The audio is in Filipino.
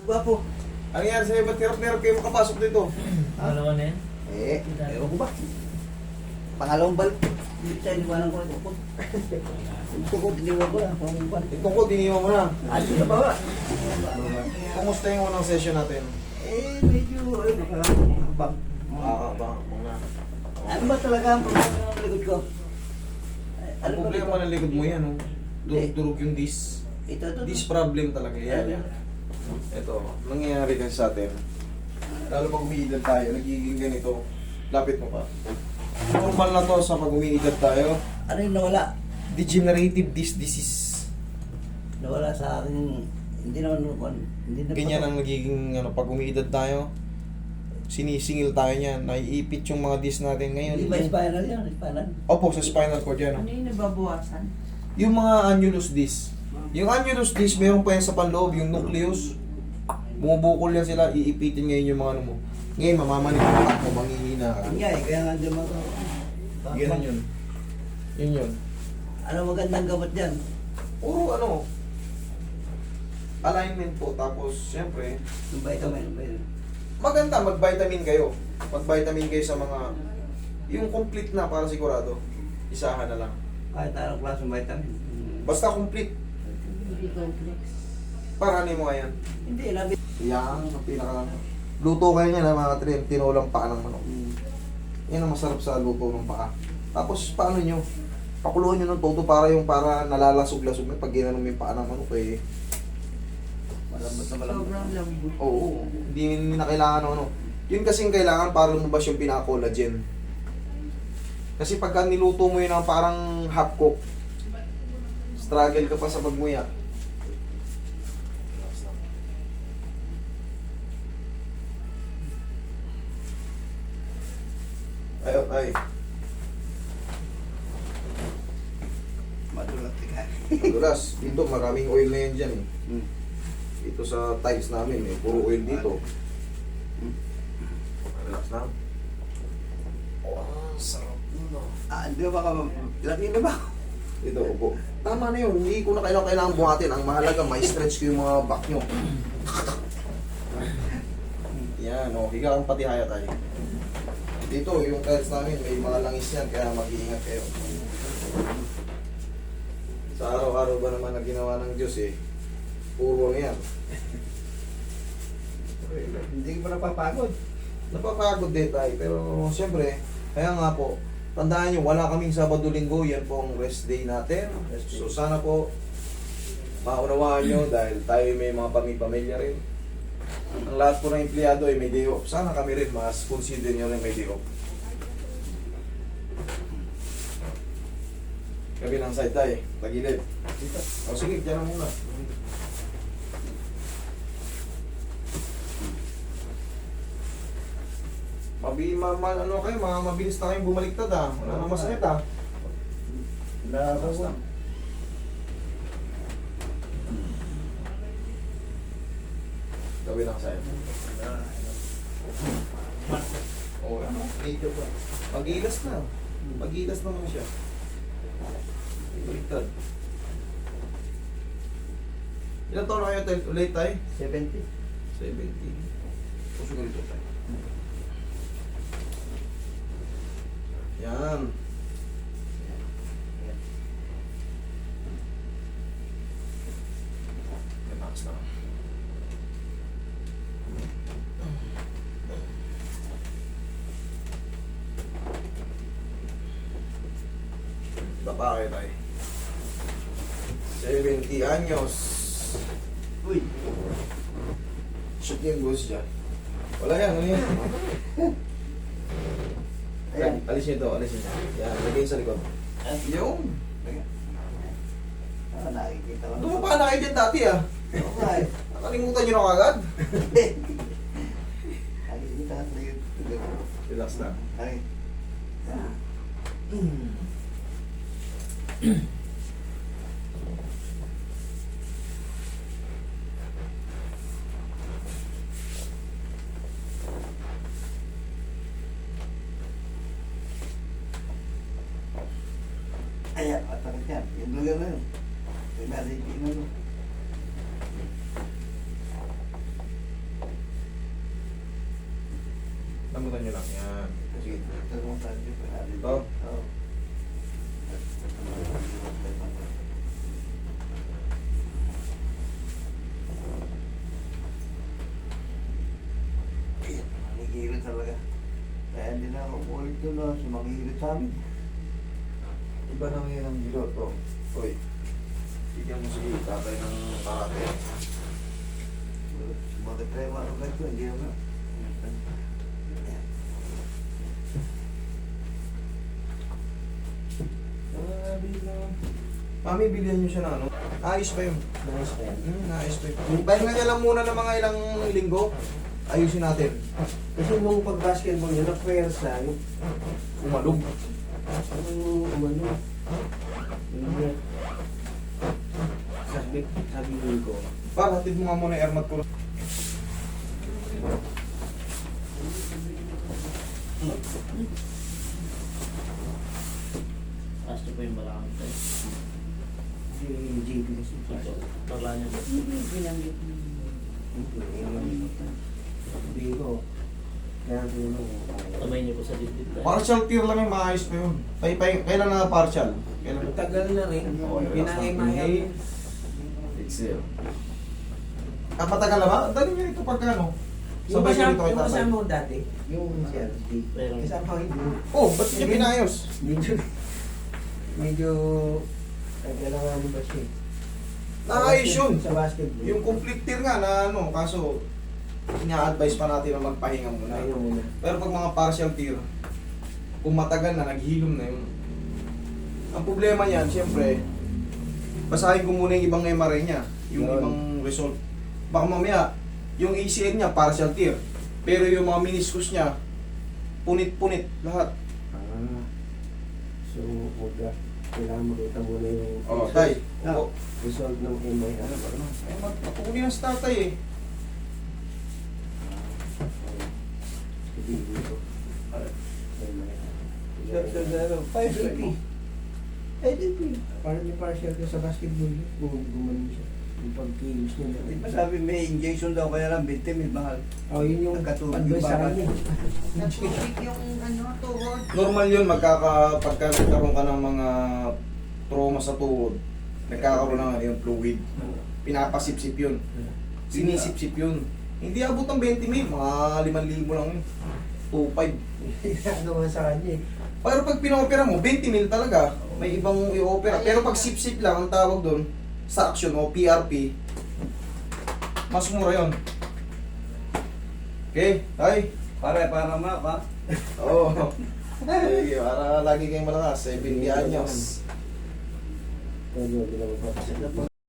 Gwapo. Ano yan sa'yo? Ba't hirap-hirap kayo makapasok dito? Ano na yan? Ewan ko ba? Pangalawang balik. Hindi tayo liwanag ko ito. Tukod, iniwan ko lang. Pangalawang balik. Itong ko, diniwan mo na. Ayun na ba ba? Kumusta yung unang session natin? Medyo, nakabang. Bang na. Ano ba talaga ang problema ng likod ko? Ang problema ng likod mo yan, oh. Durug-durug yung disc. Ito. Disc problem talaga yan. Ito, nangyayari kasi sa atin. Lalo pag umiidad tayo, nagiging ganito. Lapit mo pa. Normal na to sa pag umiidad tayo. Ano yung nawala? Degenerative disc disease. Nawala sa akin. Hindi naman. Hindi na Ganyan ang nagiging pag umiidad tayo. Sinisingil tayo niyan. Naiipit yung mga disc natin ngayon. Hindi ba spinal yan? Spinal? Opo, sa spinal cord yan. Ano yung nababawasan? Yung mga annulus disc. Yung annulus disc, meron pa yan sa panloob, yung nucleus. Bumubukol yan sila, iipitin ngayon yung mga ano mo. Ngayon, mamamanig yung utak mo, mangihina ka. Yun nga eh, kaya nga dyan ako. Ganun yun. Yun. Ano magandang gamot dyan? Puro ano, alignment po. Tapos, syempre, Yung vitamin. maganda, mag-vitamin kayo. Mag-vitamin kayo sa mga, yung complete na para sigurado. Isahan na lang. Kahit anong klaseng vitamin. Basta complete. Hindi complex. Para ano mo nga yan. Hindi, labi. Yan, ang pinaka luto kayo niya na mga trin, tinulang paa ng manok. Yan ang masarap sa luto ng paa. Tapos paano nyo? Pakuluan nyo ng todo para nalalasog-lasog na pag ginanong yung paa ng manok eh. Malambot na malambot. Sobrang lambot. Oo, hindi na kailangan ano. Yun kasing kailangan para lumabas yung pinaka-collagen. Kasi pagka niluto mo yun ng parang half cook, struggle ka pa sa pagmuya. Ay. Madulat ka. Madulas. Dito maraming oil na yan dyan eh. Hmm. Dito sa tiles namin eh. Puro oil dito. Relax na. Oh, sarap nun. Di ba laki na ba? Dito, upo. Tama na yun. Hindi ko na kailangan buhatin. Ang mahalaga, may stretch ko yung mga back nyo. Yan, higa kang patihaya tayo. Dito, yung tiles namin, may mga langis yan, kaya mag-iingat kayo. Sa araw-araw ba naman na ginawa ng Diyos eh, puro yan. Hindi ko pa napapagod. Napapagod din tayo, pero siyempre, kaya nga po, tandaan nyo, wala kaming Sabado-Linggo, yan po ang rest day natin. So sana po, maunawaan nyo dahil tayo may mga pamilya rin. Ang lahat po ng empleyado ay may day off. Sana kami rin, mas consider nyo rin may day off. Kabilang side tayo, tagilid. O sige, dyan na muna. Mabilis na kayong bumaliktad ah. Wala nang masakit ah. Basta. Kabilang side. Oo, medyo pa. Magilas na. Magilas naman siya. Baliktad. Ilan taon na kayo ulit tayo? 70. 70. Puso ganito tayo. Yan. Relax na. Baba kayo tayo. 70 anyos. Uy. Shoot niyo yung ghost dyan. Wala yan, ano yan? Ayan. Alis niyo ito, alis niyo. Yan, lagay sa likod. Yung. Nakikita ko. Tumapa na kayo dyan dati ah. Oo nga eh. Nakalimutan niyo na kagad. Nakikita ko na yun. Relax na. Ay. Ayan, matakit yan. Yung lugar na yun. Yung narinig mo. Lambutan nyo lang. Yan. Sige. Ito. Oh. Manghihilot talaga. Kaya hindi na ako ulit doon na sumanghihilit sa amin. Iba na ngayon ang gilot. Oh. Uy. Bigyan mo si tatay ng karate. Sumakit tayo mga ganito, hindi naman. Mami, bilhan nyo siya na ano? Ayos pa yun. Nice pa yan. Ayos pa yun. Pahinga niya lang muna ng mga ilang linggo. Ayusin natin. Kasi nung pag-basketball yun, na-pwersa, yung Umalog. umano. Hindi. Sabi ko, Para hatid mo nga muna yung airmat ko. Asto po yung balakang tayo. si JP kasi. Baba niya ba? Hindi, binanggit mo. Sabi ko, kaya tulong ko. Kamay niyo po sa dibdib tayo. Partial tear lang yung maayos pa yun. Kailan na partial? Kailan? Tagal na rin. Okay, relax lang. Pinangay-mayay. Exhale. Matagal na ba? Dali nyo ito pagka ano. Yung Sabay nyo kasama, ito kay yung tatay. kasama ko dati, yung CRT. Meron. Kasama ko hindi. Oh, ba't niya pinayos? Medyo nagkailangan ba siya eh. Naayos yun. Sa basketball. Yung complete tear nga na ano, kaso ina-advise pa natin na magpahinga muna. Ayun muna. Pero pag mga partial tear, kung matagal na, naghilom na yun. Ang problema niyan, siyempre, basahin ko muna yung ibang MRI niya, yung Yun. ibang result. Baka mamaya, yung ACL niya, partial tear. Pero yung mga meniscus niya, punit-punit lahat. So, kailangan makita muna yung Oh, tay. Oh, result ng MRI. eh, mapuli na sa tatay eh. Hindi dito. PDP. PDP. Parang may partial ka sa basketball. Gumanon siya. Yung pag-kilos niya. Di ba sabi may injection daw kaya lang 20 mil mahal. Oh, yun yung Nagkatulog advice yung sa bata. kanya. Nagtubig yung ano, tuhod. Normal yun, pagka nagkaroon ka ng mga trauma sa tuhod, nagkakaroon ng ano yung fluid. Pinapasipsip yun. Sinisipsip yun. Hindi abot ng 20 mil, mga 5,000 lang yun. 2,500. Ano nga sa kanya eh. Pero pag pinopera mo, 20 mil talaga. May ibang i-opera. Pero pag sip-sip lang, ang tawag doon, suction o PRP, mas mura yun. Okay, tay. Para mapa. Oo. Sige, para lagi kayong malakas. 70 anyos. Pero hindi na magpapasok.